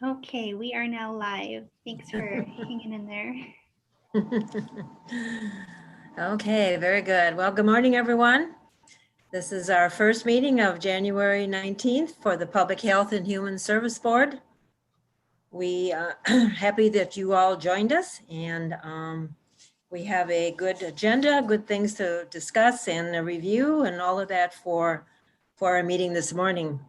Okay, we are now live. Thanks for hanging in there. Okay, very good. Well, good morning, everyone. This is our first meeting of January 19th for the Public Health and Human Service Board. We are happy that you all joined us, and we have a good agenda, good things to discuss and a review and all of that for our meeting this morning.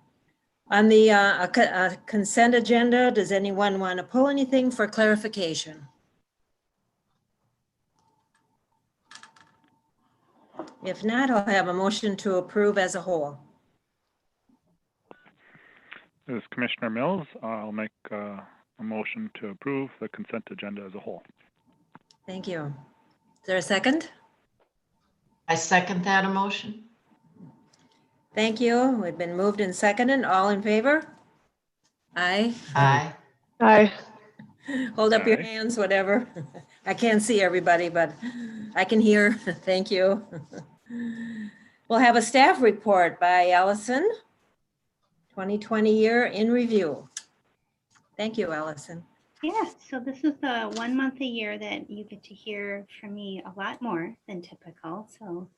On the consent agenda, does anyone want to pull anything for clarification? If not, I'll have a motion to approve as a whole. This is Commissioner Mills. I'll make a motion to approve the consent agenda as a whole. Thank you. Is there a second? I second that emotion. Thank you. We've been moved and seconded. All in favor? Aye. Aye. Aye. Hold up your Aye. hands, whatever. I can't see everybody, but I can hear. Thank you. We'll have a staff report by Allison. 2020 year in review. Thank you, Allison. Yeah, so this is the 1 month a year that you get to hear from me a lot more than typical. So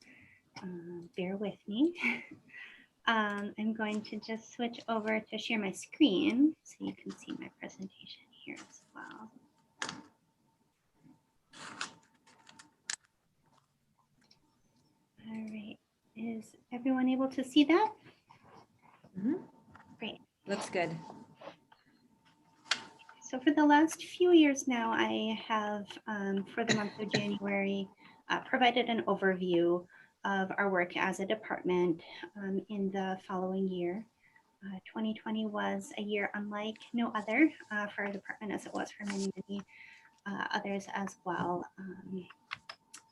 bear with me. I'm going to just switch over to share my screen so you can see my presentation here as well. All right, is everyone able to see that? Mm-hmm. Great. Looks good. So for the last few years now, I have, for the month of January, provided an overview of our work as a department in the following year. 2020 was a year unlike no other for our department, as it was for many others as well.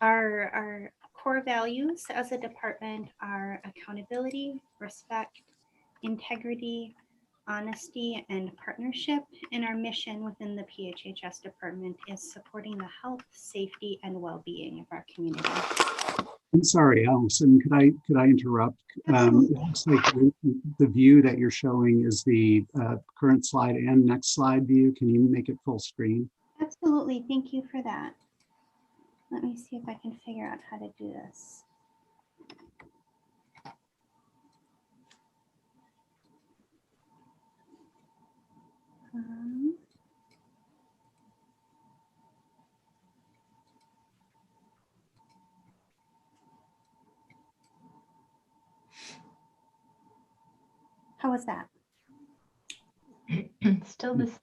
Our core values as a department are accountability, respect, integrity, honesty, and partnership. And our mission within the PHHS department is supporting the health, safety, and well-being of our community. I'm sorry, Allison, could I interrupt? It looks like the view that you're showing is the current slide and next slide view. Can you make it full screen? Absolutely, thank you for that. Let me see if I can figure out how to do this. How was that? Still this.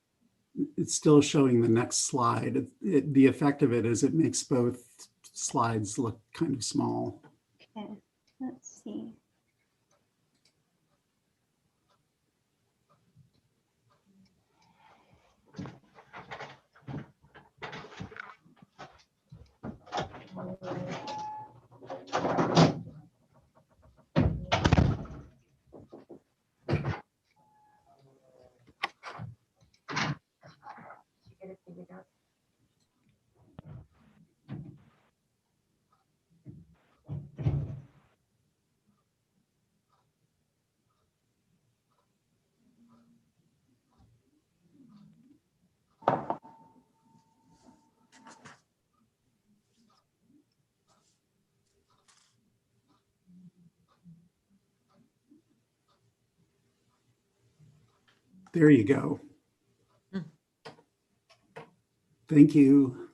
It's still showing the next slide. The effect of it is it makes both slides look kind of small. Okay, let's see. There you go. Thank you.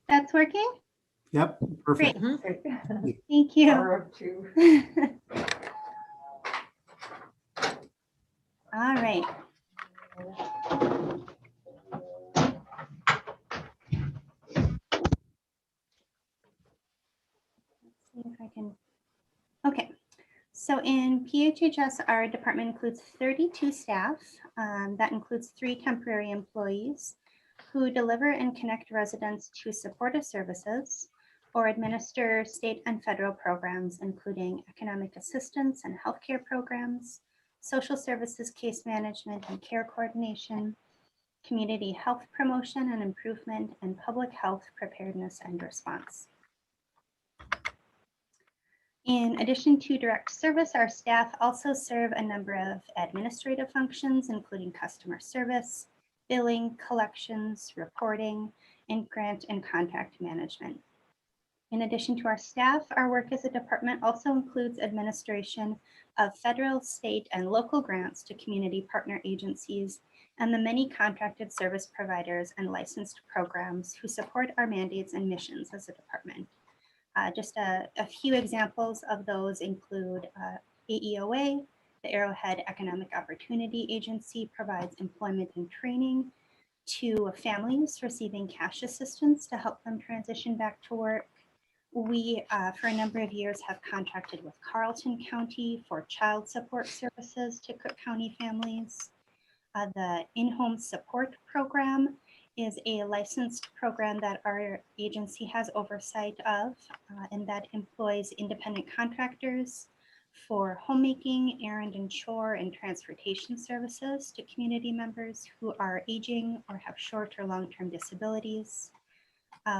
That's working? Yep, perfect. Great. Thank you. All right. Let's see if I can. Okay. So in PHHS, our department includes 32 staff. That includes 3 temporary employees who deliver and connect residents to supportive services or administer state and federal programs, including economic assistance and healthcare programs, social services case management and care coordination, community health promotion and improvement, and public health preparedness and response. In addition to direct service, our staff also serve a number of administrative functions, including customer service, billing, collections, reporting, and grant and contract management. In addition to our staff, our work as a department also includes administration of federal, state, and local grants to community partner agencies and the many contracted service providers and licensed programs who support our mandates and missions as a department. Just a few examples of those include AEOA, the Arrowhead Economic Opportunity Agency provides employment and training to families receiving cash assistance to help them transition back to work. We, for a number of years, have contracted with Carleton County for child support services to Cook County families. The In-Home Support Program is a licensed program that our agency has oversight of, and that employs independent contractors for homemaking, errand and chore, and transportation services to community members who are aging or have short or long-term disabilities.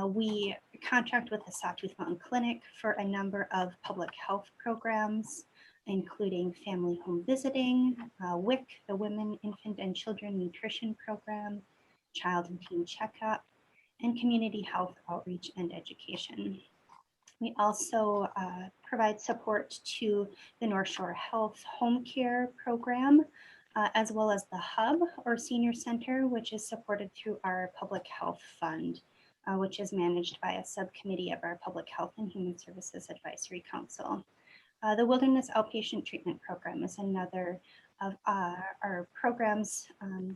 We contract with the Sawtooth Mountain Clinic for a number of public health programs, including family home visiting, WIC, the Women, Infant, and Children Nutrition Program, Child and Teen Checkup, and community health outreach and education. We also provide support to the North Shore Health Home Care Program, as well as the Hub or Senior Center, which is supported through our Public Health Fund, which is managed by a subcommittee of our Public Health and Human Services Advisory Council. The Wilderness Outpatient Treatment Program is another of our programs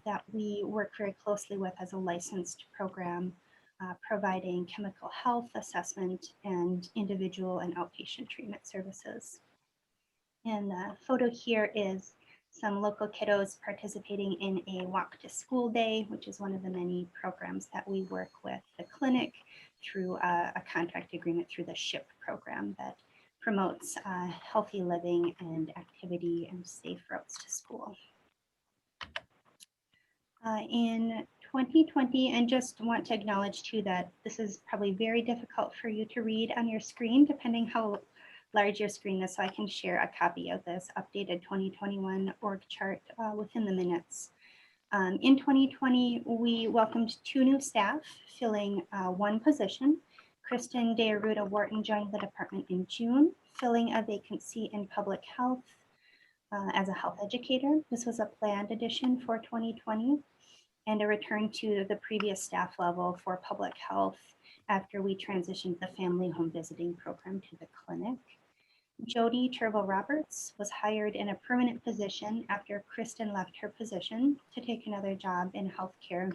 that we work very closely with as a licensed program, providing chemical health assessment and individual and outpatient treatment services. And the photo here is some local kiddos participating in a walk to school day, which is one of the many programs that we work with the clinic through a contract agreement through the SHIP program that promotes healthy living and activity and safe routes to school. In 2020, and just want to acknowledge too that this is probably very difficult for you to read on your screen, depending how large your screen is, so I can share a copy of this updated 2021 org chart within the minutes. In 2020, we welcomed 2 new staff, filling 1 position. Kristen DeAruda Wharton joined the department in June, filling a vacancy in public health as a health educator. This was a planned addition for 2020 and a return to the previous staff level for public health after we transitioned the family home visiting program to the clinic. Jody Turbo Roberts was hired in a permanent position after Kristen left her position to take another job in healthcare.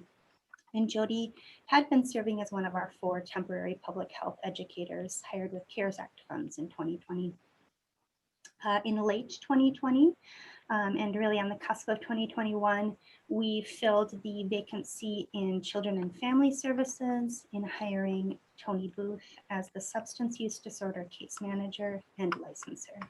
And Jody had been serving as one of our 4 temporary public health educators hired with CARES Act funds in 2020. In late 2020, and really on the cusp of 2021, we filled the vacancy in Children and Family Services in hiring Tony Booth as the Substance Use Disorder Case Manager and Licenser.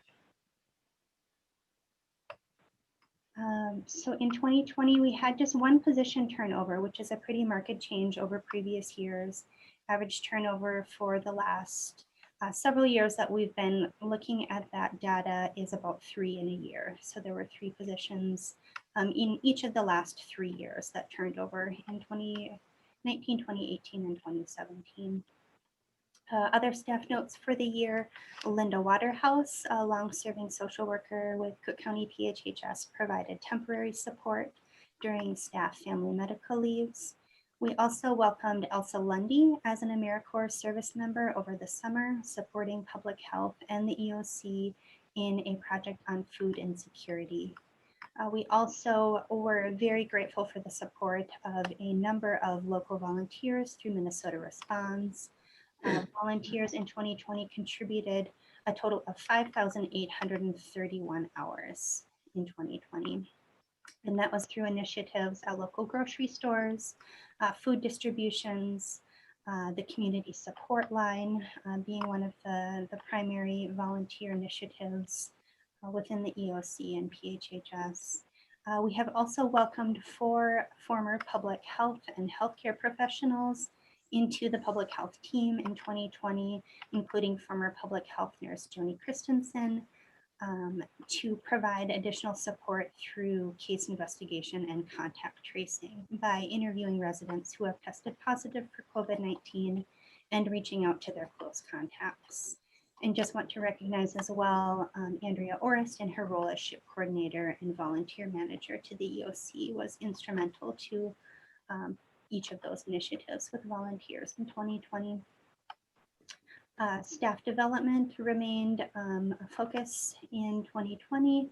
So in 2020, we had just 1 position turnover, which is a pretty marked change over previous years. Average turnover for the last several years that we've been looking at that data is about 3 in a year. So there were 3 positions in each of the last 3 years that turned over in 2019, 2018, and 2017. Other staff notes for the year: Linda Waterhouse, a long-serving social worker with Cook County PHHS, provided temporary support during staff family medical leaves. We also welcomed Elsa Lundy as an AmeriCorps service member over the summer, supporting public health and the EOC in a project on food insecurity. We also were very grateful for the support of a number of local volunteers through Minnesota Responds. Volunteers in 2020 contributed a total of 5,831 hours in 2020. And that was through initiatives at local grocery stores, food distributions, the community support line being one of the primary volunteer initiatives within the EOC and PHHS. We have also welcomed 4 former public health and healthcare professionals into the public health team in 2020, including former public health nurse Joni Christensen, to provide additional support through case investigation and contact tracing by interviewing residents who have tested positive for COVID-19 and reaching out to their close contacts. And just want to recognize as well, Andrea Orist in her role as SHIP coordinator and volunteer manager to the EOC was instrumental to each of those initiatives with volunteers in 2020. Staff development remained a focus in 2020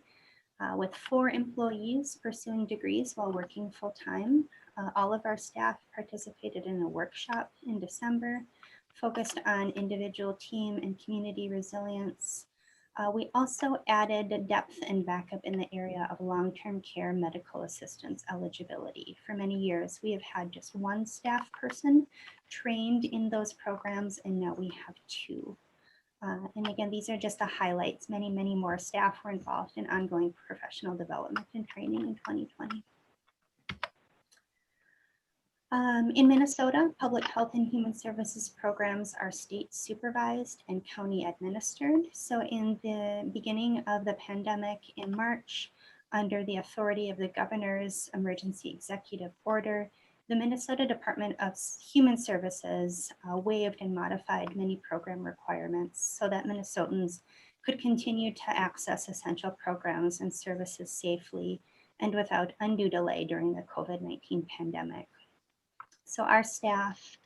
with 4 employees pursuing degrees while working full-time. All of our staff participated in a workshop in December focused on individual, team, and community resilience. We also added depth and backup in the area of long-term care medical assistance eligibility. For many years, we have had just 1 staff person trained in those programs, and now we have 2. And again, these are just the highlights. Many, many more staff were involved in ongoing professional development and training in 2020. In Minnesota, public health and human services programs are state supervised and county administered. So in the beginning of the pandemic in March, under the authority of the governor's emergency executive order, the Minnesota Department of Human Services waived and modified many program requirements so that Minnesotans could continue to access essential programs and services safely and without undue delay during the COVID-19 pandemic. So our staff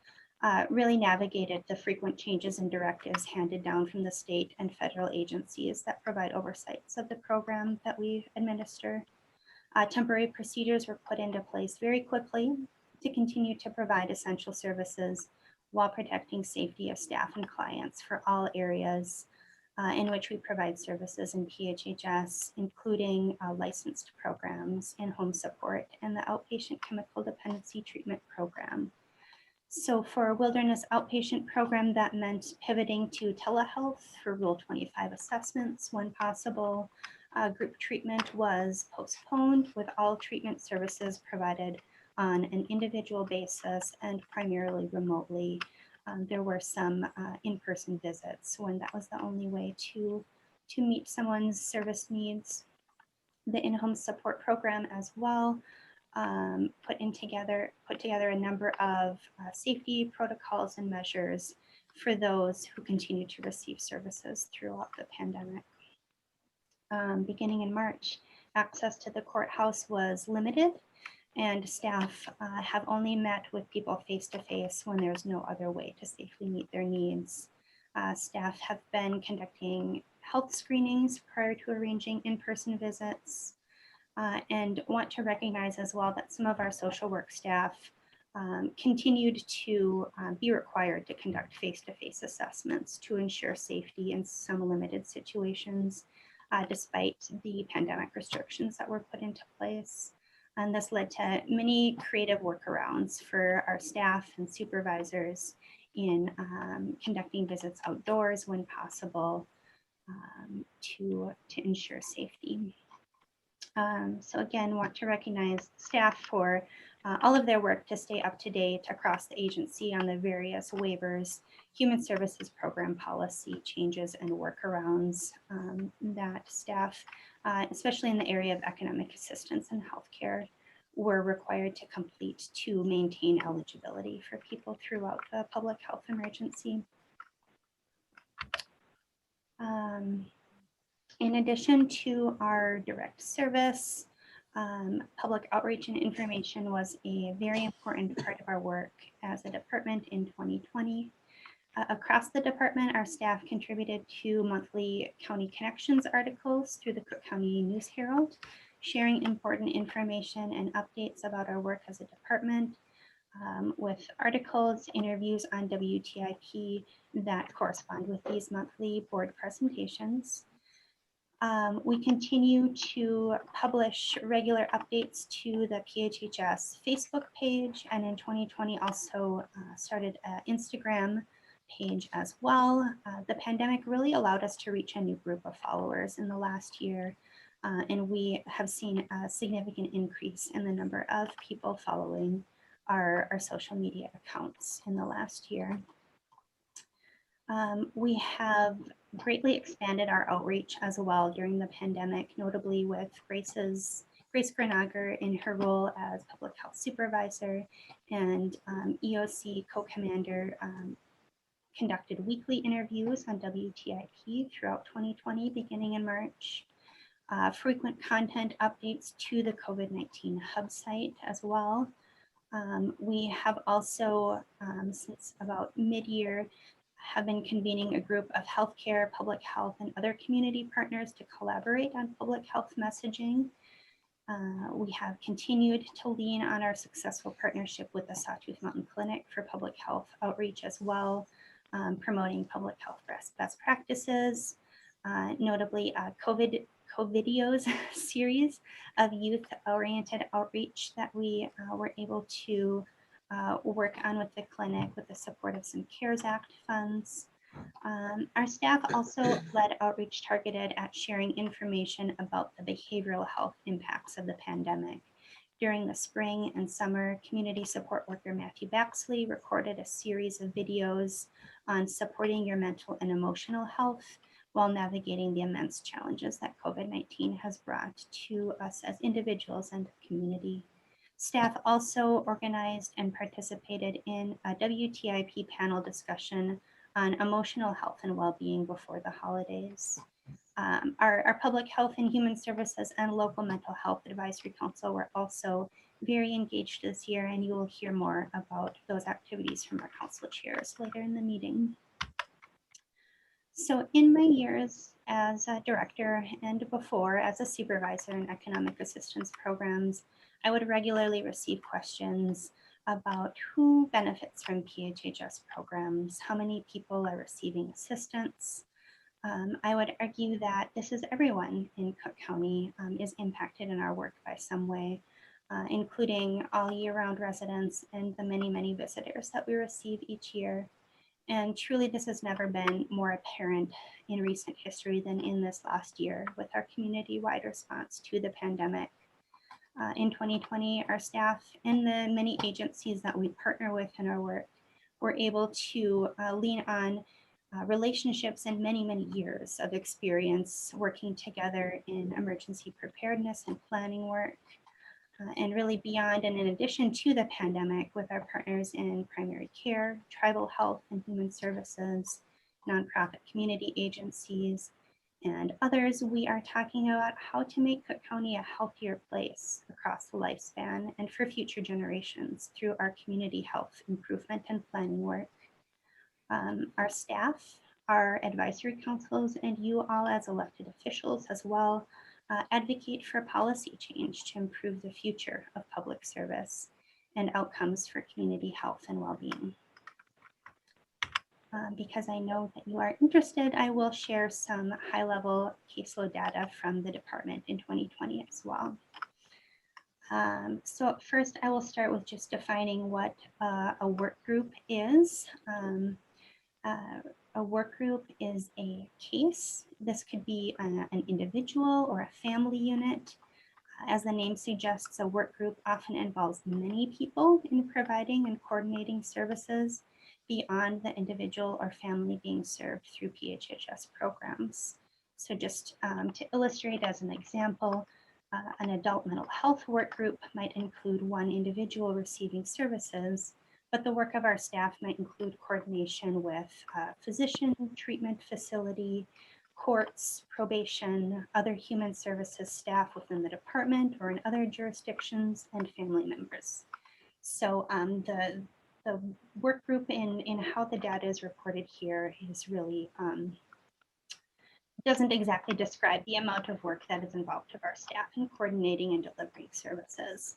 really navigated the frequent changes and directives handed down from the state and federal agencies that provide oversights of the program that we administer. Temporary procedures were put into place very quickly to continue to provide essential services while protecting safety of staff and clients for all areas in which we provide services in PHHS, including licensed programs in home support and the outpatient chemical dependency treatment program. So for a wilderness outpatient program, that meant pivoting to telehealth for Rule 25 assessments when possible. Group treatment was postponed with all treatment services provided on an individual basis and primarily remotely. There were some in-person visits when that was the only way to meet someone's service needs. The in-home support program as well put together a number of safety protocols and measures for those who continue to receive services throughout the pandemic. Beginning in March, access to the courthouse was limited, and staff have only met with people face-to-face when there's no other way to safely meet their needs. Staff have been conducting health screenings prior to arranging in-person visits, and want to recognize as well that some of our social work staff continued to be required to conduct face-to-face assessments to ensure safety in some limited situations, despite the pandemic restrictions that were put into place. And this led to many creative workarounds for our staff and supervisors in conducting visits outdoors when possible to ensure safety. So again, want to recognize staff for all of their work to stay up to date across the agency on the various waivers, human services program policy changes and workarounds that staff, especially in the area of economic assistance and healthcare, were required to complete to maintain eligibility for people throughout the public health emergency. In addition to our direct service, public outreach and information was a very important part of our work as a department in 2020. Across the department, our staff contributed to monthly County Connections articles through the Cook County News Herald, sharing important information and updates about our work as a department, with articles, interviews on WTIP that correspond with these monthly board presentations. We continue to publish regular updates to the PHHS Facebook page, and in 2020 also started an Instagram page as well. The pandemic really allowed us to reach a new group of followers in the last year, and we have seen a significant increase in the number of people following our social media accounts in the last year. We have greatly expanded our outreach as well during the pandemic, notably with Grace Grenager in her role as public health supervisor and EOC co-commander conducted weekly interviews on WTIP throughout 2020, beginning in March. Frequent content updates to the COVID-19 hub site as well. We have also, since about mid-year, have been convening a group of healthcare, public health, and other community partners to collaborate on public health messaging. We have continued to lean on our successful partnership with the Sawtooth Mountain Clinic for public health outreach as well, promoting public health best practices, notably COVIDios series of youth-oriented outreach that we were able to work on with the clinic with the support of some CARES Act funds. Our staff also led outreach targeted at sharing information about the behavioral health impacts of the pandemic. During the spring and summer, community support worker Matthew Baxley recorded a series of videos on supporting your mental and emotional health while navigating the immense challenges that COVID-19 has brought to us as individuals and the community. Staff also organized and participated in a WTIP panel discussion on emotional health and well-being before the holidays. Our Public Health and Human Services and Local Mental Health Advisory Council were also very engaged this year, and you will hear more about those activities from our council chairs later in the meeting. So in my years as a director and before as a supervisor in economic assistance programs, I would regularly receive questions about who benefits from PHHS programs, how many people are receiving assistance. I would argue that this is everyone in Cook County is impacted in our work by some way, including all year-round residents and the many, many visitors that we receive each year. And truly, this has never been more apparent in recent history than in this last year with our community-wide response to the pandemic. In 2020, our staff and the many agencies that we partner with in our work were able to lean on relationships and many, many years of experience working together in emergency preparedness and planning work. And really beyond and in addition to the pandemic with our partners in primary care, tribal health and human services, nonprofit community agencies, and others, we are talking about how to make Cook County a healthier place across the lifespan and for future generations through our community health improvement and planning work. Our staff, our advisory councils, and you all as elected officials as well advocate for policy change to improve the future of public service and outcomes for community health and well-being. Because I know that you are interested, I will share some high-level caseload data from the department in 2020 as well. So first, I will start with just defining what a work group is. A work group is a case. This could be an individual or a family unit. As the name suggests, a work group often involves many people in providing and coordinating services beyond the individual or family being served through PHHS programs. So just to illustrate as an example, an adult mental health work group might include one individual receiving services, but the work of our staff might include coordination with physician, treatment facility, courts, probation, other human services staff within the department or in other jurisdictions, and family members. So the work group in how the data is reported here is really, doesn't exactly describe the amount of work that is involved of our staff in coordinating and delivering services.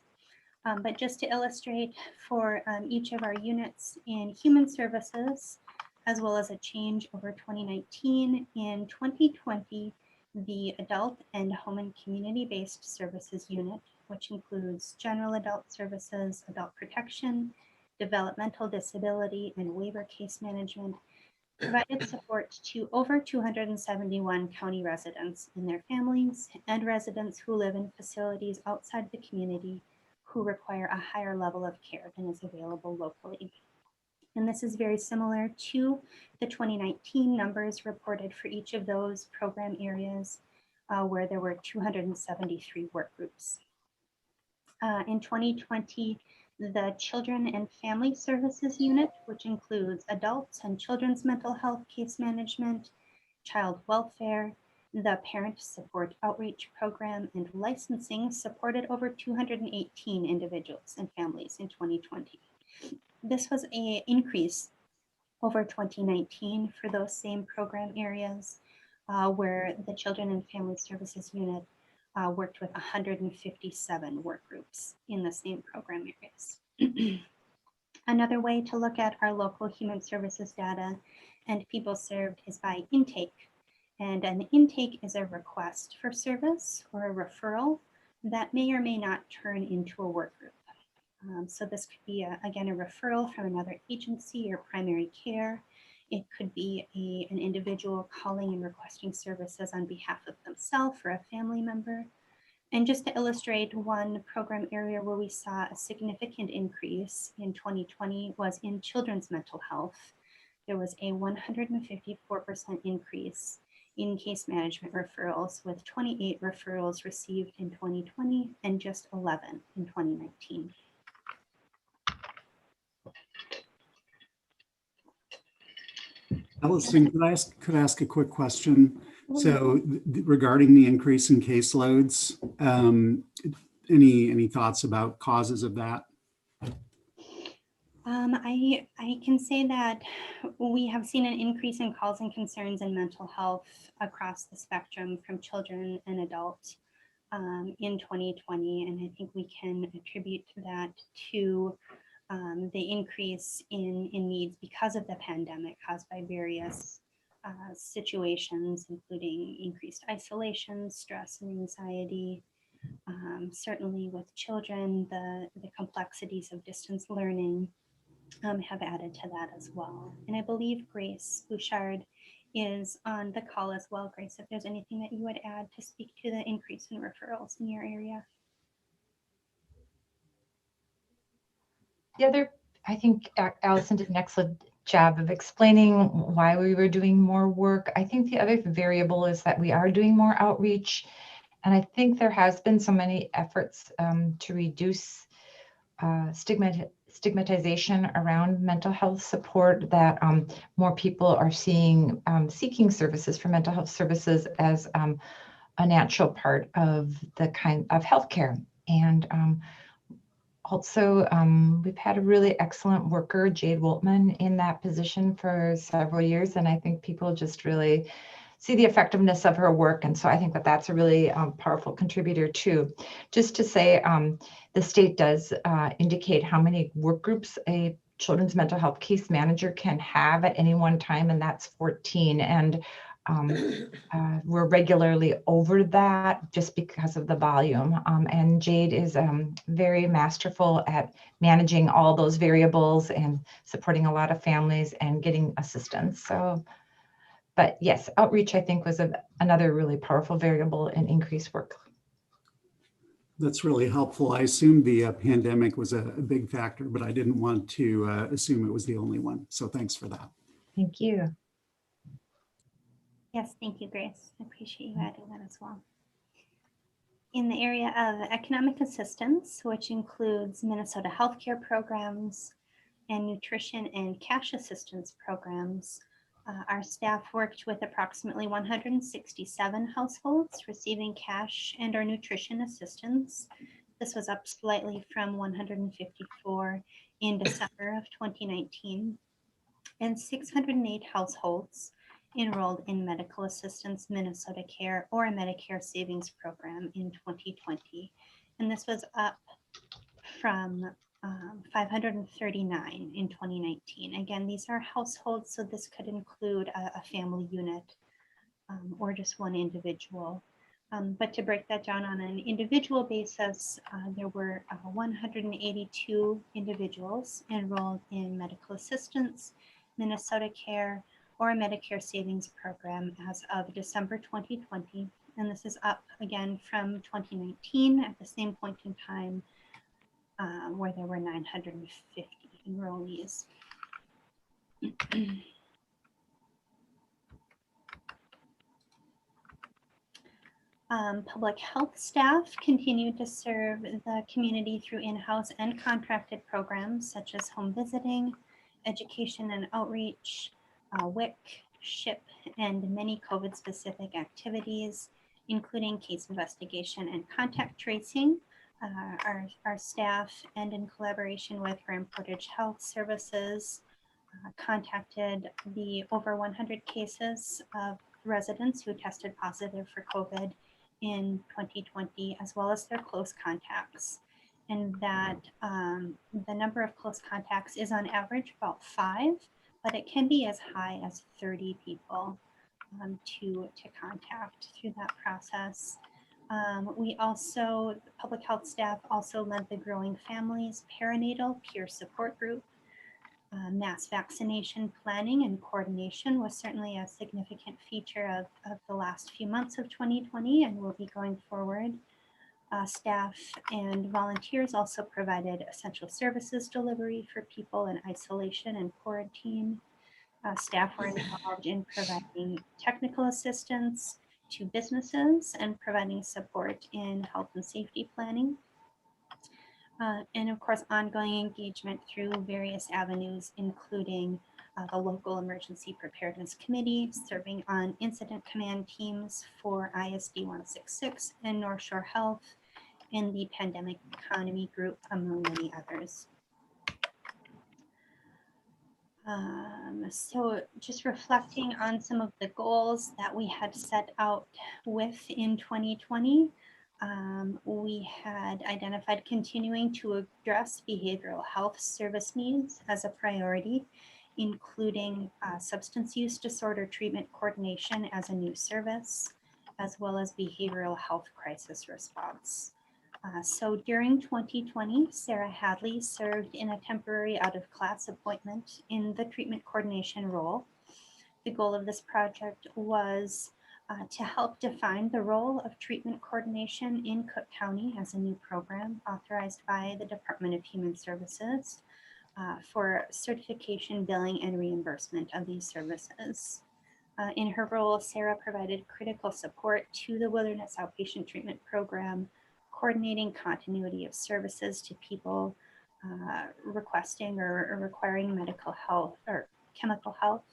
But just to illustrate for each of our units in human services, as well as a change over 2019, in 2020, the adult and home and community-based services unit, which includes general adult services, adult protection, developmental disability, and waiver case management, provided support to over 271 county residents and their families and residents who live in facilities outside the community who require a higher level of care than is available locally. And this is very similar to the 2019 numbers reported for each of those program areas where there were 273 work groups. In 2020, the Children and Family Services Unit, which includes adults and children's mental health case management, child welfare, the Parent Support Outreach Program, and licensing, supported over 218 individuals and families in 2020. This was an increase over 2019 for those same program areas where the Children and Family Services Unit worked with 157 work groups in the same program areas. Another way to look at our local human services data and people served is by intake. And an intake is a request for service or a referral that may or may not turn into a work group. So this could be, again, a referral from another agency or primary care. It could be an individual calling and requesting services on behalf of themselves or a family member. And just to illustrate, one program area where we saw a significant increase in 2020 was in children's mental health. There was a 154% increase in case management referrals, with 28 referrals received in 2020 and just 11 in 2019. Allison, could I ask a quick question? So regarding the increase in caseloads, any thoughts about causes of that? I can say that we have seen an increase in calls and concerns in mental health across the spectrum from children and adults in 2020. And I think we can attribute that to the increase in needs because of the pandemic caused by various situations, including increased isolation, stress, and anxiety. Certainly with children, the complexities of distance learning have added to that as well. And I believe Grace Bouchard is on the call as well. Grace, if there's anything that you would add to speak to the increase in referrals in your area. I think Allison did an excellent job of explaining why we were doing more work. I think the other variable is that we are doing more outreach. And I think there has been so many efforts to reduce stigmatization around mental health support that more people are seeing seeking services for mental health services as a natural part of the kind of healthcare. And also, we've had a really excellent worker, Jade Woltman, in that position for several years. And I think people just really see the effectiveness of her work. And so I think that that's a really powerful contributor too. Just to say, the state does indicate how many work groups a children's mental health case manager can have at any one time, and that's 14. And we're regularly over that just because of the volume. And Jade is very masterful at managing all those variables and supporting a lot of families and getting assistance. So, but yes, outreach, I think, was another really powerful variable in increased work. That's really helpful. I assumed the pandemic was a big factor, but I didn't want to assume it was the only one. So thanks for that. Thank you. Yes, thank you, Grace. I appreciate you adding that as well. In the area of economic assistance, which includes Minnesota healthcare programs and nutrition and cash assistance programs, our staff worked with approximately 167 households receiving cash and or nutrition assistance. This was up slightly from 154 in December of 2019, and 608 households enrolled in Medical Assistance Minnesota Care or a Medicare Savings Program in 2020. And this was up from 539 in 2019. Again, these are households, so this could include a family unit or just one individual. But to break that down on an individual basis, there were 182 individuals enrolled in Medical Assistance, Minnesota Care, or a Medicare Savings Program as of December 2020. And this is up again from 2019 at the same point in time where there were 950 enrollees. Public health staff continue to serve the community through in-house and contracted programs such as home visiting, education and outreach, WIC, SHIP, and many COVID-specific activities, including case investigation and contact tracing. Our staff, and in collaboration with Grand Portage Health Services, contacted the over 100 cases of residents who tested positive for COVID in 2020, as well as their close contacts. And that the number of close contacts is on average about 5, but it can be as high as 30 people to contact through that process. We also, the public health staff also led the Growing Families Perinatal Peer Support Group. Mass vaccination planning and coordination was certainly a significant feature of the last few months of 2020 and will be going forward. Staff and volunteers also provided essential services delivery for people in isolation and quarantine. Staff were involved in providing technical assistance to businesses and providing support in health and safety planning. And of course, ongoing engagement through various avenues, including the local emergency preparedness committee, serving on incident command teams for ISD 166 and North Shore Health, and the pandemic economy group, among many others. So just reflecting on some of the goals that we had set out with in 2020, we had identified continuing to address behavioral health service needs as a priority, including substance use disorder treatment coordination as a new service, as well as behavioral health crisis response. So during 2020, Sarah Hadley served in a temporary out-of-class appointment in the treatment coordination role. The goal of this project was to help define the role of treatment coordination in Cook County as a new program authorized by the Department of Human Services for certification, billing, and reimbursement of these services. In her role, Sarah provided critical support to the Wilderness Outpatient Treatment Program, coordinating continuity of services to people requesting or requiring medical health or chemical health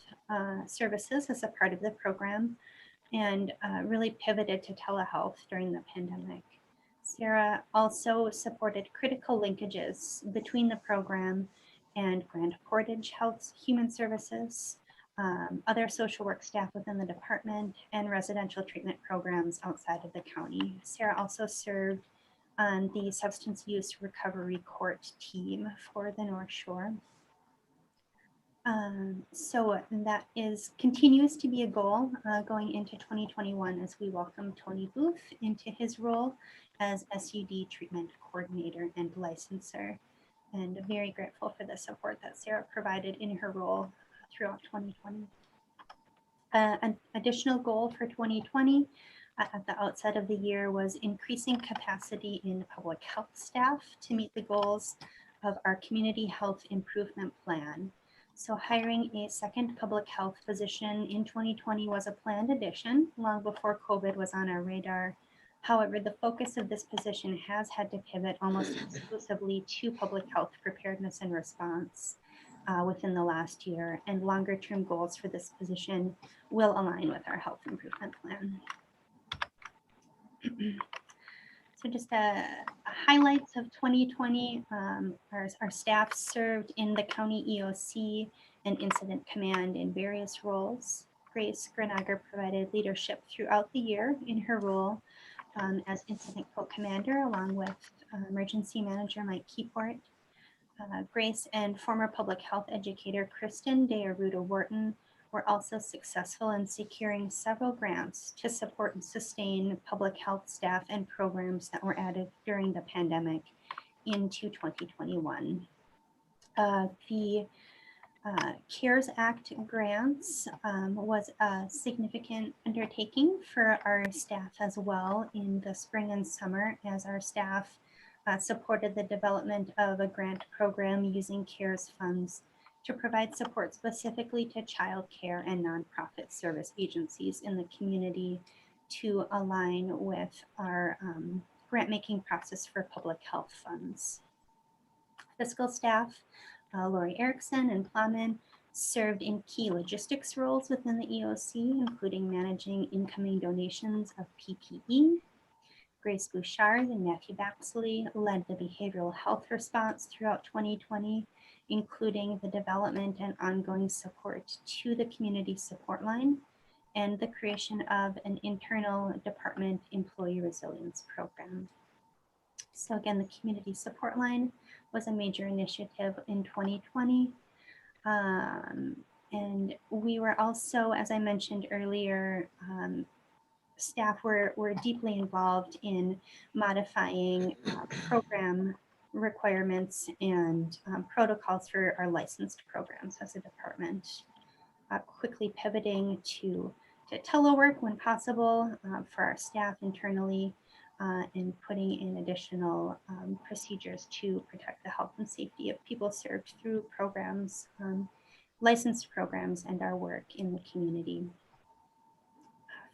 services as a part of the program, and really pivoted to telehealth during the pandemic. Sarah also supported critical linkages between the program and Grand Portage Health Human Services, other social work staff within the department, and residential treatment programs outside of the county. Sarah also served on the substance use recovery court team for the North Shore. So that continues to be a goal going into 2021 as we welcome Tony Booth into his role as SUD treatment coordinator and licensor, and very grateful for the support that Sarah provided in her role throughout 2020. An additional goal for 2020 at the outset of the year was increasing capacity in public health staff to meet the goals of our community health improvement plan. So hiring a second public health physician in 2020 was a planned addition long before COVID was on our radar. However, the focus of this position has had to pivot almost exclusively to public health preparedness and response within the last year, and longer term goals for this position will align with our health improvement plan. So just highlights of 2020, our staff served in the county EOC and incident command in various roles. Grace Grenager provided leadership throughout the year in her role as incident co-commander, along with emergency manager Mike Keyport. Grace and former public health educator Kristen Dearuda Wharton were also successful in securing several grants to support and sustain public health staff and programs that were added during the pandemic into 2021. The CARES Act grants was a significant undertaking for our staff as well in the spring and summer, as our staff supported the development of a grant program using CARES funds to provide support specifically to child care and nonprofit service agencies in the community to align with our grant-making process for public health funds. Fiscal staff, Lori Erickson and Plowman, served in key logistics roles within the EOC, including managing incoming donations of PPE. Grace Bouchard and Matthew Baxley led the behavioral health response throughout 2020, including the development and ongoing support to the community support line and the creation of an internal department employee resilience program. So again, the community support line was a major initiative in 2020. And we were also, as I mentioned earlier, staff were deeply involved in modifying program requirements and protocols for our licensed programs as a department, quickly pivoting to telework when possible for our staff internally, and putting in additional procedures to protect the health and safety of people served through programs, licensed programs, and our work in the community.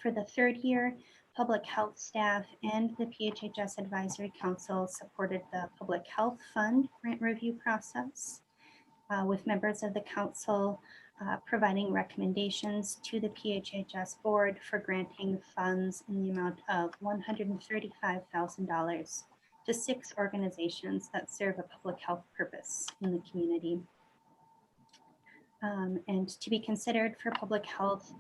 For the third year, public health staff and the PHHS Advisory Council supported the Public Health Fund grant review process, with members of the council providing recommendations to the PHHS board for granting funds in the amount of $135,000 to 6 organizations that serve a public health purpose in the community. And to be considered for public health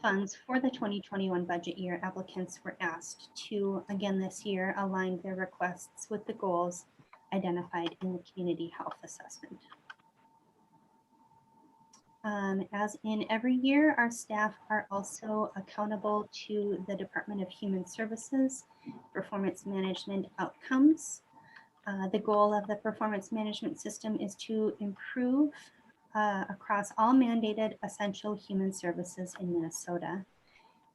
funds for the 2021 budget year, applicants were asked to, again this year, align their requests with the goals identified in the community health assessment. As in every year, our staff are also accountable to the Department of Human Services performance management outcomes. The goal of the performance management system is to improve across all mandated essential human services in Minnesota.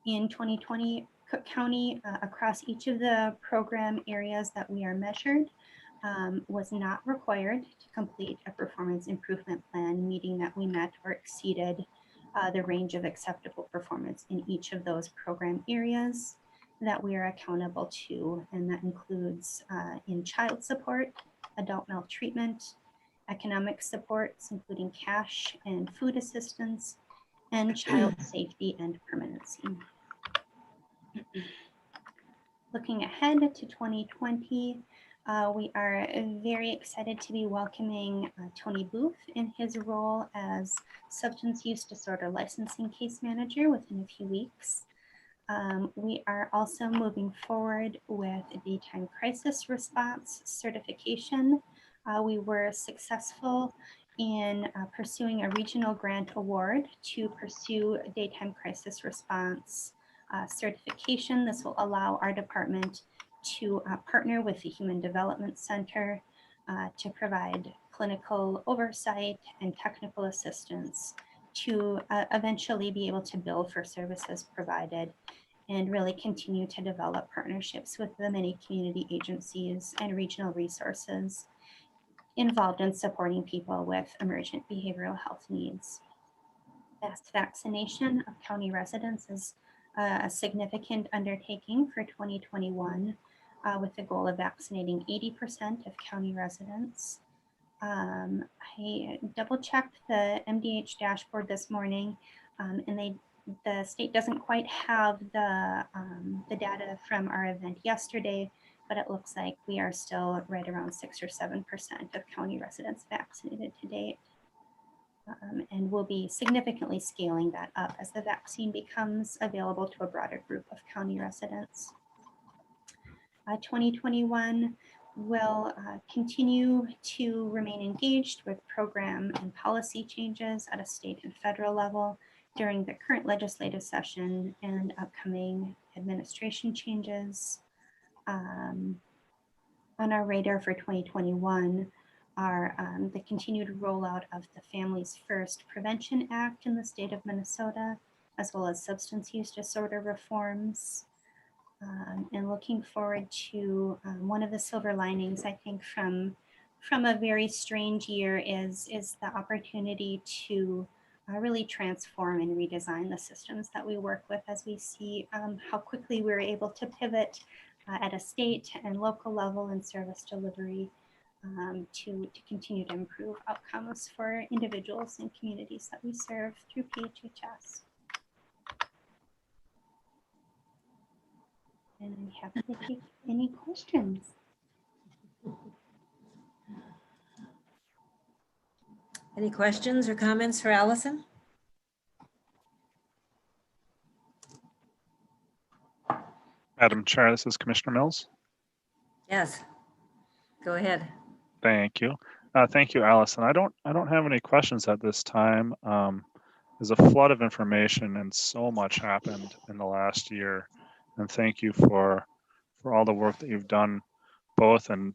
In 2020, Cook County, across each of the program areas that we are measured, was not required to complete a performance improvement plan, meaning that we met or exceeded the range of acceptable performance in each of those program areas that we are accountable to. And that includes in child support, adult maltreatment, economic supports, including cash and food assistance, and child safety and permanency. Looking ahead to 2020, we are very excited to be welcoming Tony Booth in his role as substance use disorder licensing case manager within a few weeks. We are also moving forward with daytime crisis response certification. We were successful in pursuing a regional grant award to pursue daytime crisis response certification. This will allow our department to partner with the Human Development Center to provide clinical oversight and technical assistance to eventually be able to bill for services provided and really continue to develop partnerships with the many community agencies and regional resources involved in supporting people with emergent behavioral health needs. Mass vaccination of county residents is a significant undertaking for 2021 with the goal of vaccinating 80% of county residents. I double checked the MDH dashboard this morning and the state doesn't quite have the data from our event yesterday, but it looks like we are still right around 6 or 7% of county residents vaccinated to date. And we'll be significantly scaling that up as the vaccine becomes available to a broader group of county residents. 2021 will continue to remain engaged with program and policy changes at a state and federal level during the current legislative session and upcoming administration changes. On our radar for 2021 are the continued rollout of the Families First Prevention Act in the state of Minnesota, as well as substance use disorder reforms. And looking forward to one of the silver linings, I think, from from a very strange year is the opportunity to really transform and redesign the systems that we work with, as we see how quickly we're able to pivot at a state and local level in service delivery to continue to improve outcomes for individuals and communities that we serve through PHHS. And I'm happy to take any questions. Any questions or comments for Allison? Madam Chair, this is Commissioner Mills. Yes, go ahead. Thank you. Thank you, Allison. I don't have any questions at this time. There's a flood of information and so much happened in the last year. And thank you for all the work that you've done, both in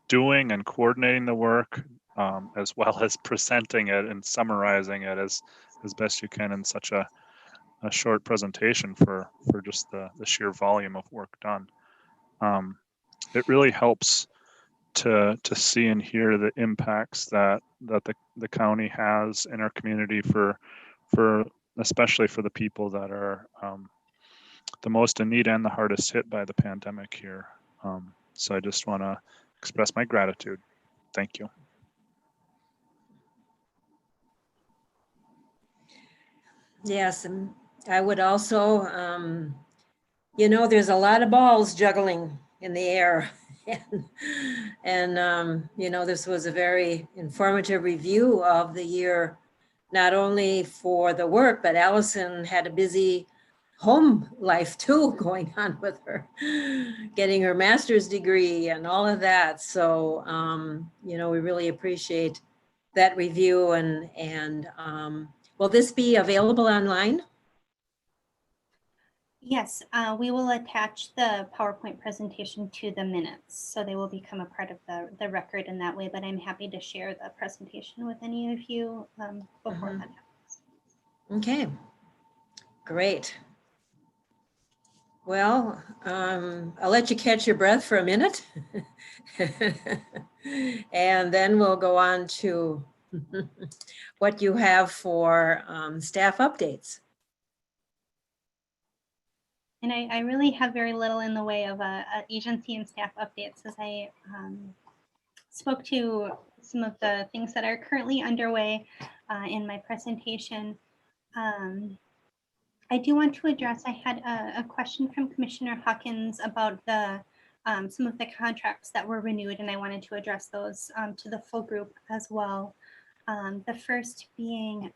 doing and coordinating the work, as well as presenting it and summarizing it as best you can in such a short presentation for just the sheer volume of work done. It really helps to see and hear the impacts that the county has in our community for especially for the people that are the most in need and the hardest hit by the pandemic here. So I just want to express my gratitude. Thank you. Yes, and I would also, you know, there's a lot of balls juggling in the air. and you know, this was a very informative review of the year, not only for the work, but Allison had a busy home life too going on with her, getting her master's degree and all of that. So, you know, we really appreciate that review and will this be available online? Yes, we will attach the PowerPoint presentation to the minutes, so they will become a part of the record in that way, but I'm happy to share the presentation with any of you before that happens. Okay, great. Well, I'll let you catch your breath for a minute. And then we'll go on to what you have for staff updates. And I really have very little in the way of agency and staff updates, as I spoke to some of the things that are currently underway in my presentation. I do want to address, I had a question from Commissioner Hawkins about the some of the contracts that were renewed, and I wanted to address those to the full group as well. The first being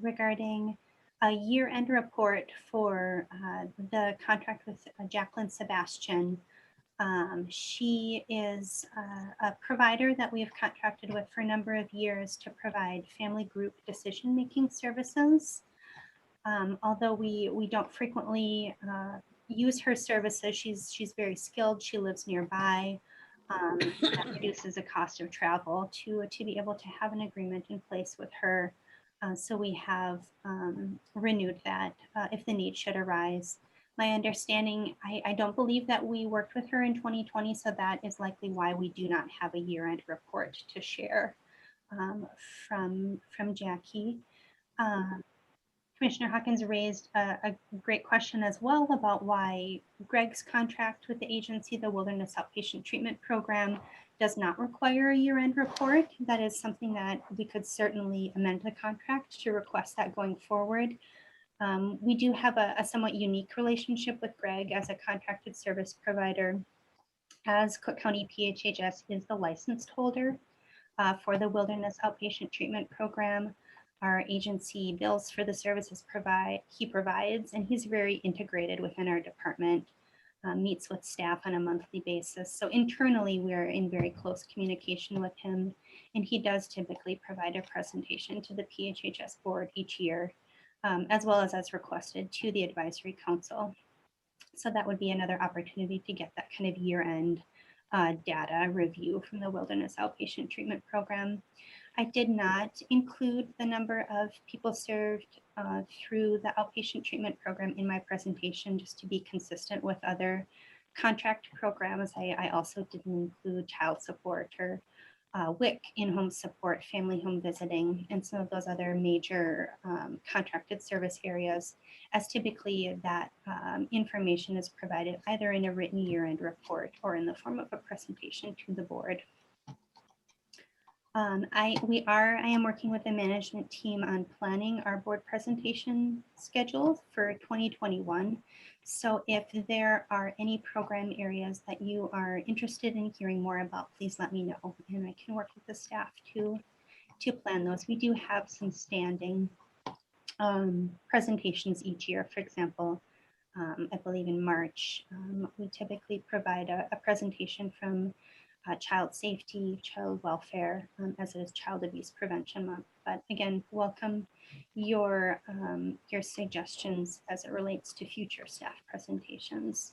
regarding a year-end report for the contract with Jacqueline Sebastian. She is a provider that we have contracted with for a number of years to provide family group decision-making services. Although we don't frequently use her services, she's very skilled. She lives nearby. That reduces the cost of travel to be able to have an agreement in place with her. So we have renewed that if the need should arise. My understanding, I don't believe that we worked with her in 2020, so that is likely why we do not have a year-end report to share from Jackie. Commissioner Hawkins raised a great question as well about why Greg's contract with the agency, the Wilderness Outpatient Treatment Program, does not require a year-end report. That is something that we could certainly amend the contract to request that going forward. We do have a somewhat unique relationship with Greg as a contracted service provider, as Cook County PHHS is the licensed holder for the Wilderness Outpatient Treatment Program. Our agency bills for the services he provides, and he's very integrated within our department, meets with staff on a monthly basis. So internally, we're in very close communication with him, and he does typically provide a presentation to the PHHS board each year, as well as requested to the advisory council. So that would be another opportunity to get that kind of year-end data review from the Wilderness Outpatient Treatment Program. I did not include the number of people served through the outpatient treatment program in my presentation, just to be consistent with other contract programs, I also didn't include child support or WIC, in-home support, family home visiting, and some of those other major contracted service areas, as typically that information is provided either in a written year-end report or in the form of a presentation to the board. I am working with the management team on planning our board presentation schedule for 2021. So if there are any program areas that you are interested in hearing more about, please let me know, and I can work with the staff to plan those. We do have some standing presentations each year. For example, I believe in March, we typically provide a presentation from child safety, child welfare, as it is Child Abuse Prevention Month. But again, welcome your suggestions as it relates to future staff presentations.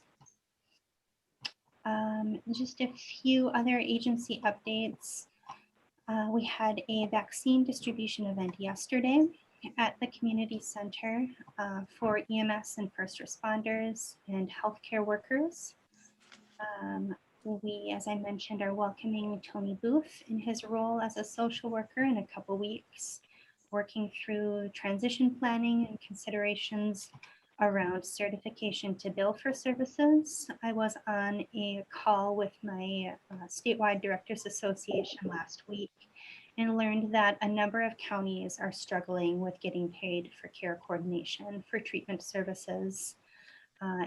Just a few other agency updates. We had a vaccine distribution event yesterday at the community center for EMS and first responders and healthcare workers. We, as I mentioned, are welcoming Tony Booth in his role as a social worker in a couple weeks, working through transition planning and considerations around certification to bill for services. I was on a call with my statewide Directors Association last week and learned that a number of counties are struggling with getting paid for care coordination for treatment services.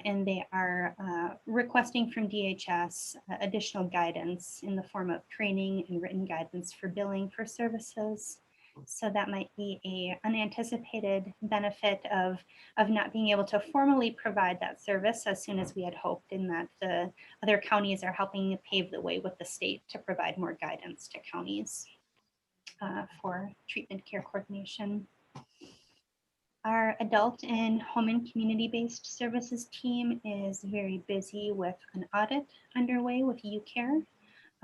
And they are requesting from DHS additional guidance in the form of training and written guidance for billing for services. So that might be an unanticipated benefit of not being able to formally provide that service as soon as we had hoped, in that the other counties are helping pave the way with the state to provide more guidance to counties for treatment care coordination. Our adult and home and community-based services team is very busy with an audit underway with UCare.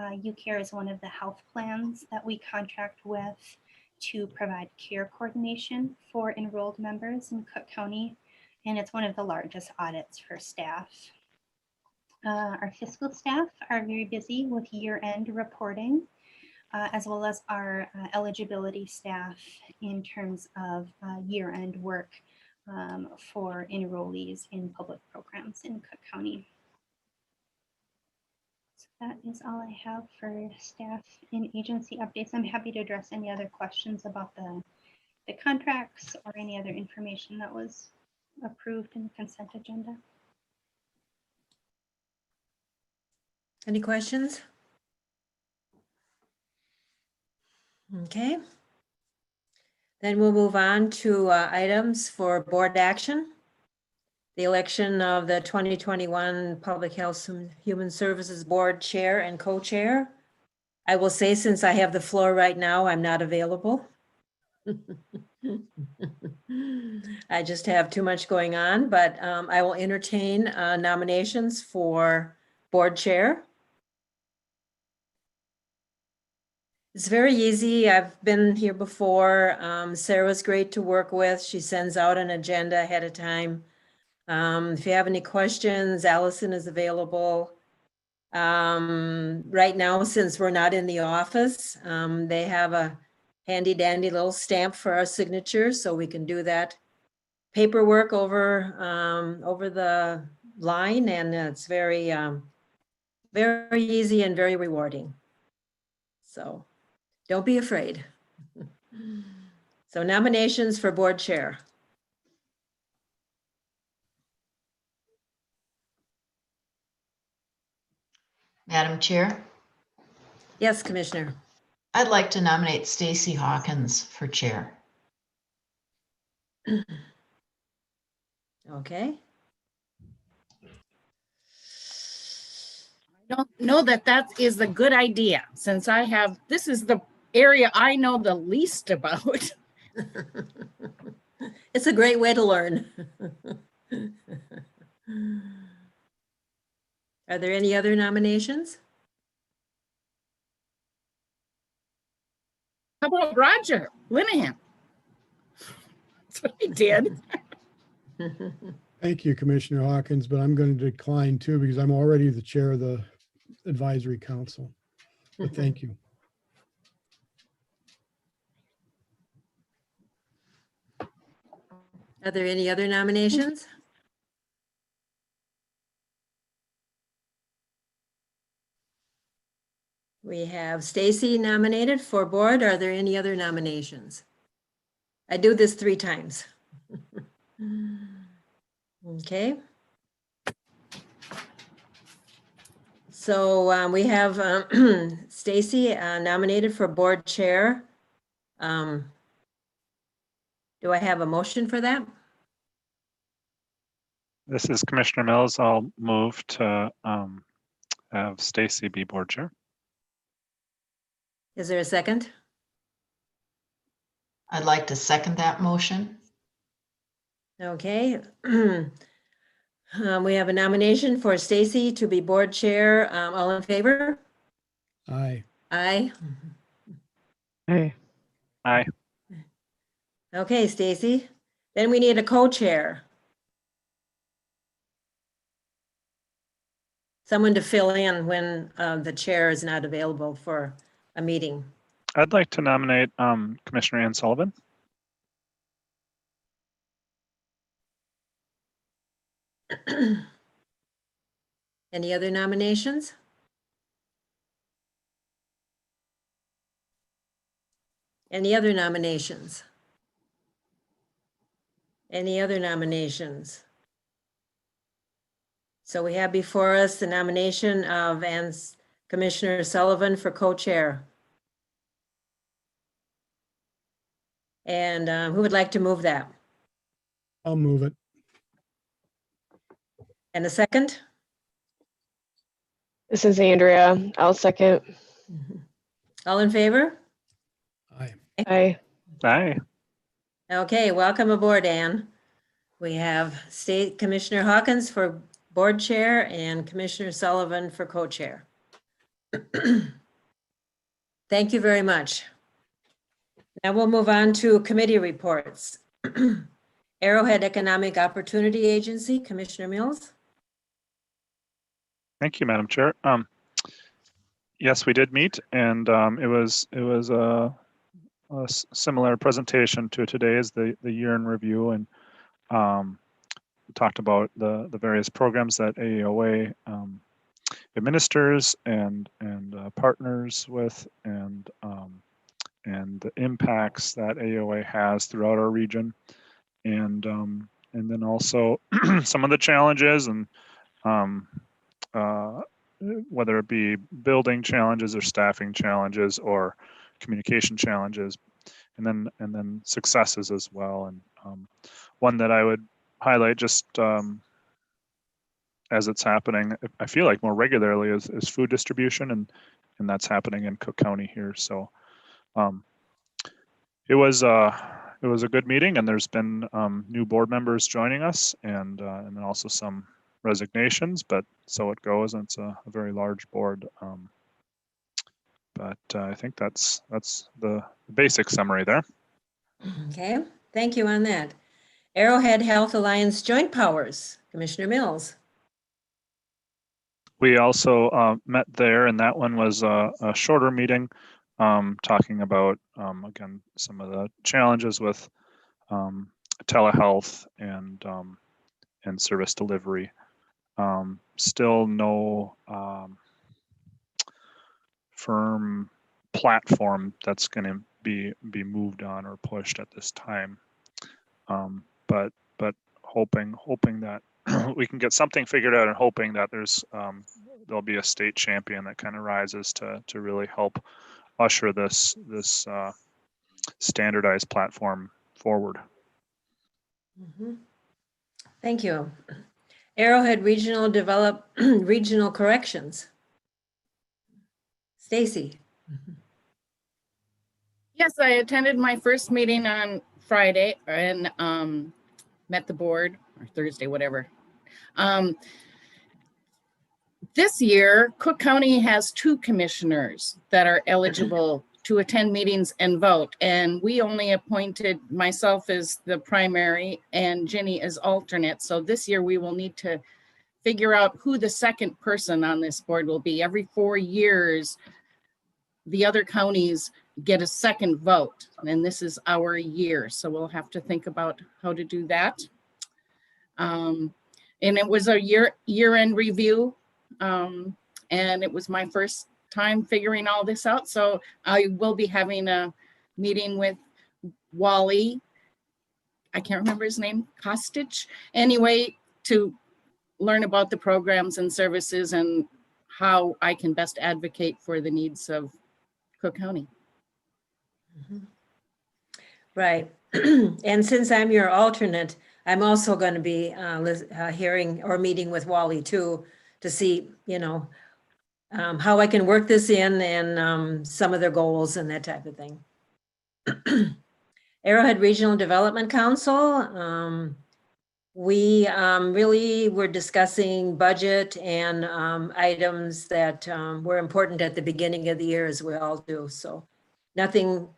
UCare is one of the health plans that we contract with to provide care coordination for enrolled members in Cook County, and it's one of the largest audits for staff. Our fiscal staff are very busy with year-end reporting, as well as our eligibility staff in terms of year-end work for enrollees in public programs in Cook County. So that is all I have for staff and agency updates. I'm happy to address any other questions about the contracts or any other information that was approved in the consent agenda. Any questions? Okay. Then we'll move on to items for board action. The election of the 2021 Public Health and Human Services Board Chair and Co-Chair. I will say, since I have the floor right now, I'm not available. I just have too much going on, but I will entertain nominations for board chair. It's very easy. I've been here before. Sarah's great to work with. She sends out an agenda ahead of time. If you have any questions, Allison is available. Right now, since we're not in the office, they have a handy dandy little stamp for our signatures, so we can do that paperwork over the line, and it's very, very easy and very rewarding. So don't be afraid. So nominations for board chair. Madam Chair, Yes, Commissioner. I'd like to nominate Stacy Hawkins for chair. Okay. I don't know that that is a good idea, since this is the area I know the least about. It's a great way to learn. Are there any other nominations? How about Roger Linehan? That's what I did. Thank you, Commissioner Hawkins, but I'm going to decline too because I'm already the chair of the advisory council. But thank you. Are there any other nominations? We have Stacy nominated for board. Are there any other nominations? I do this 3 times. Okay. So we have Stacy nominated for board chair. Do I have a motion for that? This is Commissioner Mills. I'll move to have Stacy be board chair. Is there a second? I'd like to second that motion. Okay. We have a nomination for Stacy to be board chair. All in favor? Aye. Aye. Aye. Aye. Okay, Stacy. Then we need a co-chair. Someone to fill in when the chair is not available for a meeting. I'd like to nominate Commissioner Ann Sullivan. Any other nominations? Any other nominations? Any other nominations? So we have before us the nomination of Commissioner Sullivan for co-chair. And who would like to move that? I'll move it. And a second? This is Andrea. I'll second. All in favor? Aye. Aye. Aye. Okay, welcome aboard, Ann. We have State Commissioner Hawkins for board chair and Commissioner Sullivan for co-chair. Thank you very much. Now we'll move on to committee reports. Arrowhead Economic Opportunity Agency, Commissioner Mills. Thank you, Madam Chair. Yes, we did meet, and it was a similar presentation to today's, the year in review, and we talked about the various programs that AOA administers and partners with, and the impacts that AOA has throughout our region, and then also some of the challenges, and whether it be building challenges or staffing challenges or communication challenges, and then successes as well. And one that I would highlight, just as it's happening, I feel like more regularly, is food distribution, and that's happening in Cook County here. So it was a good meeting, and there's been new board members joining us, and then also some resignations, but so it goes, and it's a very large board. But I think that's the basic summary there. Okay, thank you on that. Arrowhead Health Alliance Joint Powers, Commissioner Mills. We also met there, and that one was a shorter meeting, talking about, again, some of the challenges with telehealth and service delivery. Still no firm platform that's going to be moved on or pushed at this time. But hoping that we can get something figured out, and hoping that there'll be a state champion that kind of rises to really help usher this standardized platform forward. Thank you. Arrowhead Regional Corrections. Stacy. Yes, I attended my first meeting on Friday and met the board, or Thursday, whatever. This year, Cook County has 2 commissioners that are eligible to attend meetings and vote. And we only appointed myself as the primary and Jenny as alternate. So this year we will need to figure out who the second person on this board will be. Every 4 years, the other counties get a second vote, and this is our year. So we'll have to think about how to do that. And it was a year-end review. And it was my first time figuring all this out. So I will be having a meeting with Wally. I can't remember his name, Kostich. Anyway, to learn about the programs and services and how I can best advocate for the needs of Cook County. Right. And since I'm your alternate, I'm also going to be hearing or meeting with Wally too, to see, how I can work this in and some of their goals and that type of thing. Arrowhead Regional Development Council, we really were discussing budget and items that were important at the beginning of the year, as we all do. So nothing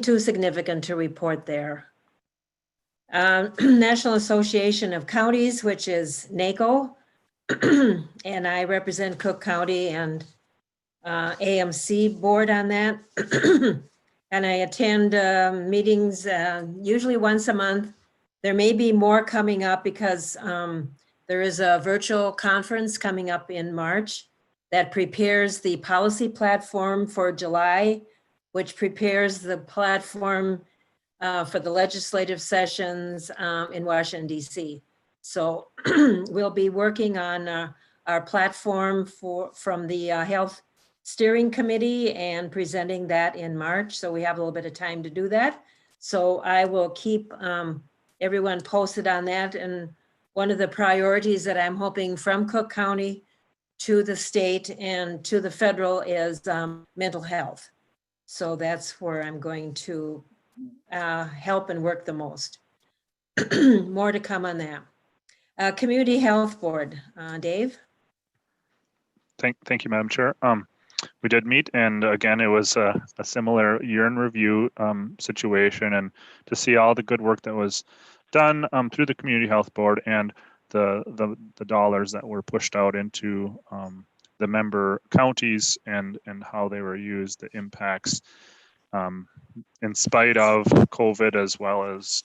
too significant to report there. National Association of Counties, which is NACO, and I represent Cook County and AMC board on that. And I attend meetings usually once a month. There may be more coming up because there is a virtual conference coming up in March that prepares the policy platform for July, which prepares the platform for the legislative sessions in Washington, D.C. So we'll be working on our platform from the Health Steering Committee and presenting that in March. So we have a little bit of time to do that. So I will keep everyone posted on that. And one of the priorities that I'm hoping from Cook County to the state and to the federal is mental health. So that's where I'm going to help and work the most. More to come on that. Community Health Board, Dave. Thank you, Madam Chair. We did meet, and again, it was a similar year in review situation, and to see all the good work that was done through the Community Health Board and the dollars that were pushed out into the member counties and how they were used, the impacts in spite of COVID as well as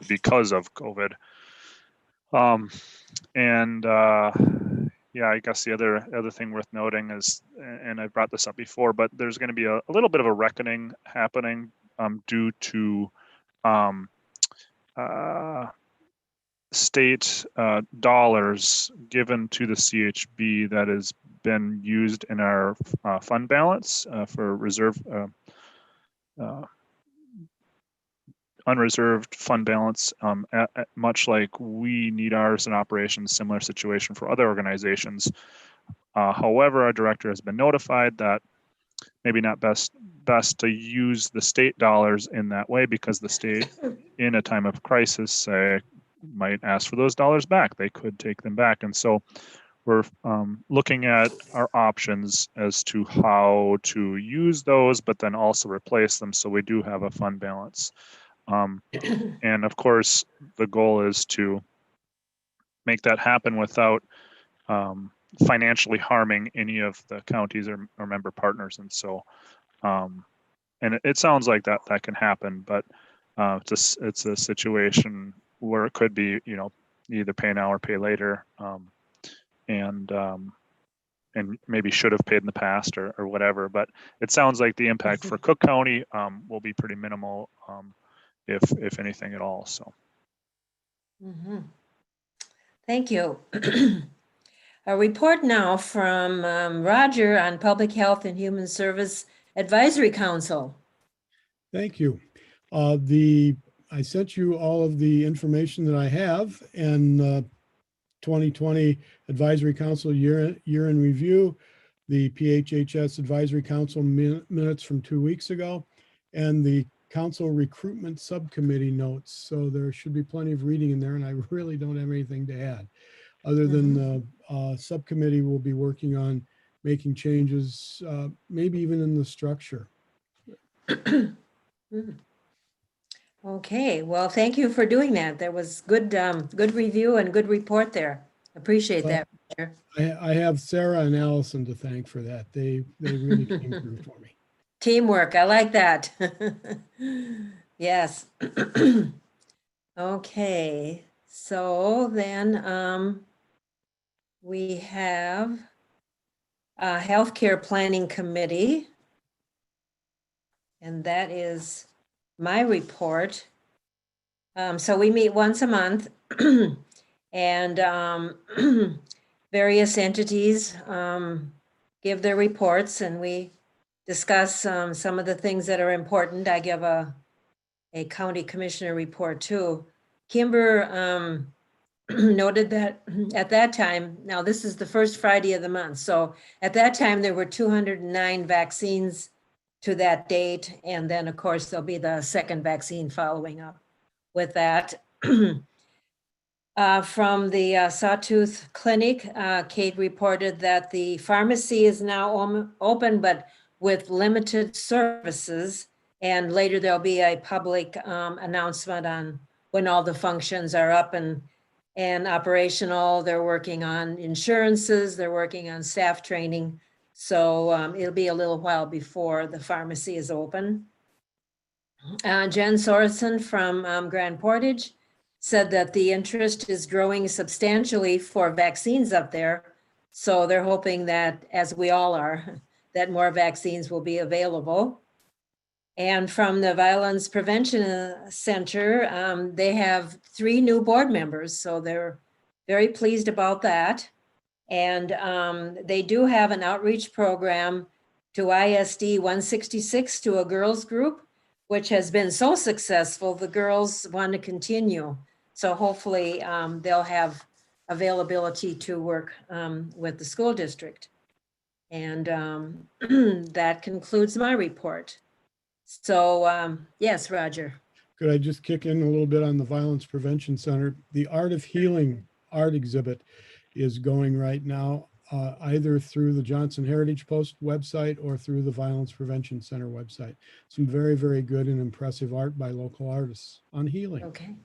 because of COVID. Yeah, I guess the other thing worth noting is, and I brought this up before, but there's going to be a little bit of a reckoning happening due to state dollars given to the CHB that has been used in our fund balance for reserve unreserved fund balance, much like we need ours in operations, similar situation for other organizations. However, our director has been notified that maybe not best to use the state dollars in that way, because the state in a time of crisis say might ask for those dollars back. They could take them back. And so we're looking at our options as to how to use those, but then also replace them so we do have a fund balance. And of course, the goal is to make that happen without financially harming any of the counties or member partners. And so, and it sounds like that can happen, but it's a situation where it could be, either pay now or pay later, and maybe should have paid in the past or whatever. But it sounds like the impact for Cook County will be pretty minimal, if anything at all. So. Thank you. A report now from Roger on Public Health and Human Service Advisory Council. Thank you. I sent you all of the information that I have, and 2020 Advisory Council year in review, the PHHS Advisory Council minutes from 2 weeks ago, and the Council Recruitment Subcommittee notes. So there should be plenty of reading in there, and I really don't have anything to add, other than the subcommittee will be working on making changes, maybe even in the structure. Okay, well, thank you for doing that. That was good, good review and good report there. Appreciate Well, that. I have Sarah and Allison to thank for that. They really came through for me. Teamwork, I like that. Yes. Okay, so then we have a Healthcare Planning Committee. And that is my report. So we meet once a month and various entities give their reports and we discuss some of the things that are important. I give a county commissioner report too. Kimber noted that at that time, now this is the first Friday of the month. So at that time, there were 209 vaccines to that date. And then of course, there'll be the second vaccine following up with that. From the Sawtooth Clinic, Kate reported that the pharmacy is now open, but with limited services. And later there'll be a public announcement on when all the functions are up and operational. They're working on insurances, they're working on staff training. So it'll be a little while before the pharmacy is open. Jen Sorensen from Grand Portage said that the interest is growing substantially for vaccines up there. So they're hoping that, as we all are, that more vaccines will be available. And from the Violence Prevention Center, they have 3 new board members. So they're very pleased about that. And they do have an outreach program to ISD 166 to a girls group, which has been so successful, the girls want to continue. So hopefully they'll have availability to work with the school district. And that concludes my report. So yes, Roger. Could I just kick in a little bit on the Violence Prevention Center? The Art of Healing art exhibit is going right now, either through the Johnson Heritage Post website or through the Violence Prevention Center website. Some very, very good and impressive art by local artists on healing. Okay.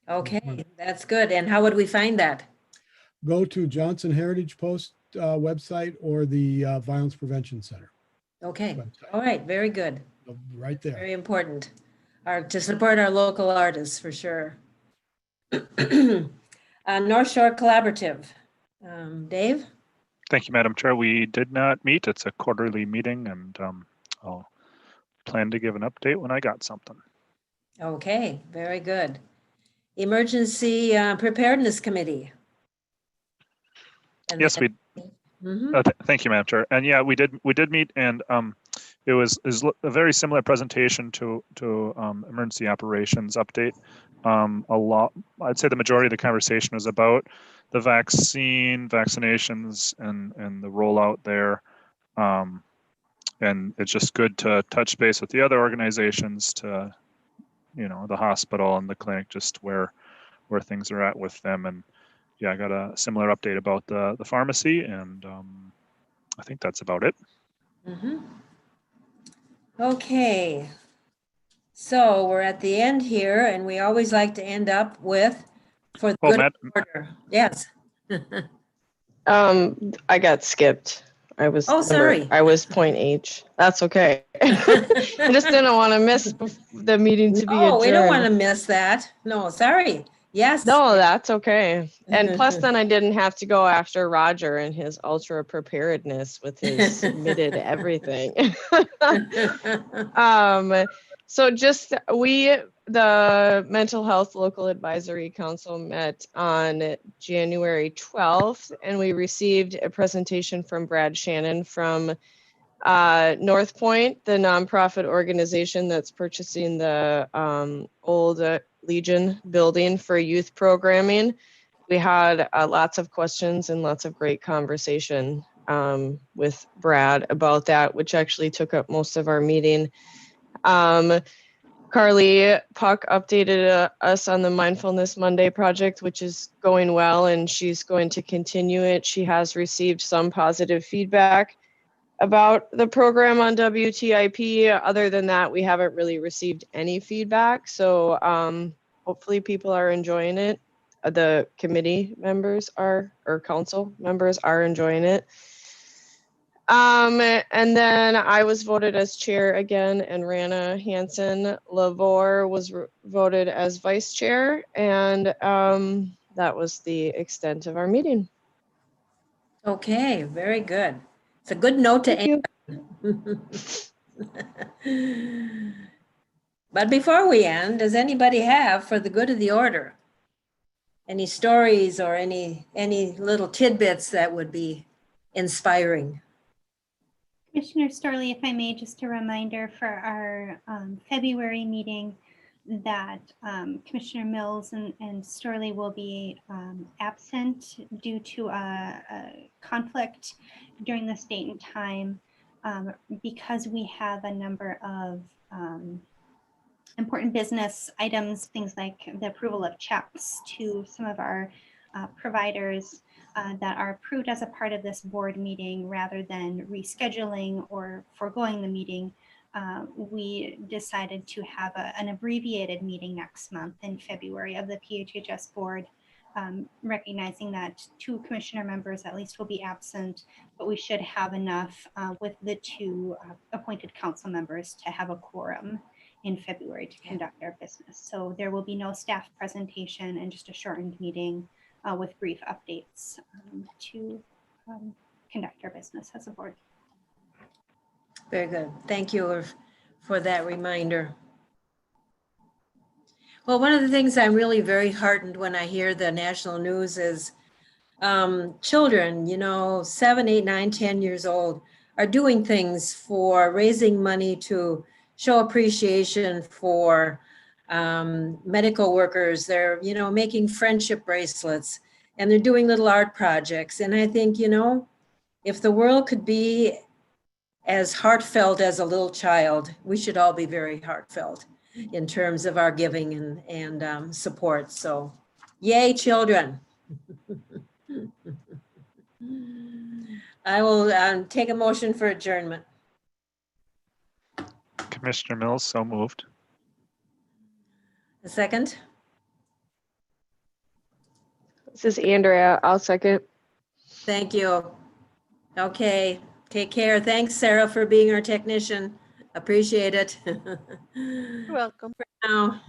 Okay, that's good. And how would we find that? Go to Johnson Heritage Post website or the Violence Prevention Center Okay. website. All right, very good. Right there. Very important. To support our local artists for sure. North Shore Collaborative. Dave? Thank you, Madam Chair. We did not meet. It's a quarterly meeting and I'll plan to give an update when I got something. Okay, very good. Emergency Preparedness Committee. And Yes, we. Thank you, Madam Chair. And yeah, we did meet, and it was a very similar presentation to emergency operations update. I'd say the majority of the conversation was about the vaccinations, and the rollout there. And it's just good to touch base with the other organizations, to, the hospital and the clinic, just where things are at with them. And yeah, I got a similar update about the pharmacy, and I think that's about it. Okay. So we're at the end here, and we always like to end up with, for the good of the order. Yes. I got skipped. I was sorry. I was point H. That's okay. I just didn't want to miss the meeting to be adjourned. Oh, we don't want to miss that. No, sorry. Yes. No, that's okay. And plus then I didn't have to go after Roger and his ultra preparedness with his submitted everything. So just the Mental Health Local Advisory Council met on January 12th, and we received a presentation from Brad Shannon from North Point, the nonprofit organization that's purchasing the old Legion building for youth programming. We had lots of questions and lots of great conversation with Brad about that, which actually took up most of our meeting. Carly Puck updated us on the Mindfulness Monday project, which is going well, and she's going to continue it. She has received some positive feedback about the program on WTIP. Other than that, we haven't really received any feedback. So hopefully people are enjoying it. The committee members are, or council members are enjoying it. And then I was voted as chair again, and Rana Hansen Lavore was voted as vice chair. And that was the extent of our meeting. Okay, very good. It's a good note to Thank end. you. But before we end, does anybody have, for the good of the order, any stories or any little tidbits that would be inspiring? Commissioner Storley, if I may, just a reminder for our February meeting that Commissioner Mills and Storley will be absent due to a conflict during this date and time because we have a number of important business items, things like the approval of checks to some of our providers that are approved as a part of this board meeting rather than rescheduling or foregoing the meeting. We decided to have an abbreviated meeting next month in February of the PHHS board, recognizing that 2 commissioner members at least will be absent, but we should have enough with the 2 appointed council members to have a quorum in February to conduct our business. So there will be no staff presentation and just a shortened meeting with brief updates to conduct our business as a board. Very good. Thank you for that reminder. Well, one of the things I'm really very heartened when I hear the national news is children, 7, 8, 9, 10 years old are doing things for raising money to show appreciation for medical workers. They're, making friendship bracelets and they're doing little art projects. And I think, if the world could be as heartfelt as a little child, we should all be very heartfelt in terms of our giving and support. So yay, children. I will take a motion for adjournment. Commissioner Mills, so moved. A second? This is Andrea. I'll second. Thank you. Okay, take care. Thanks, Sarah, for being our technician. Appreciate it. You're welcome. Now.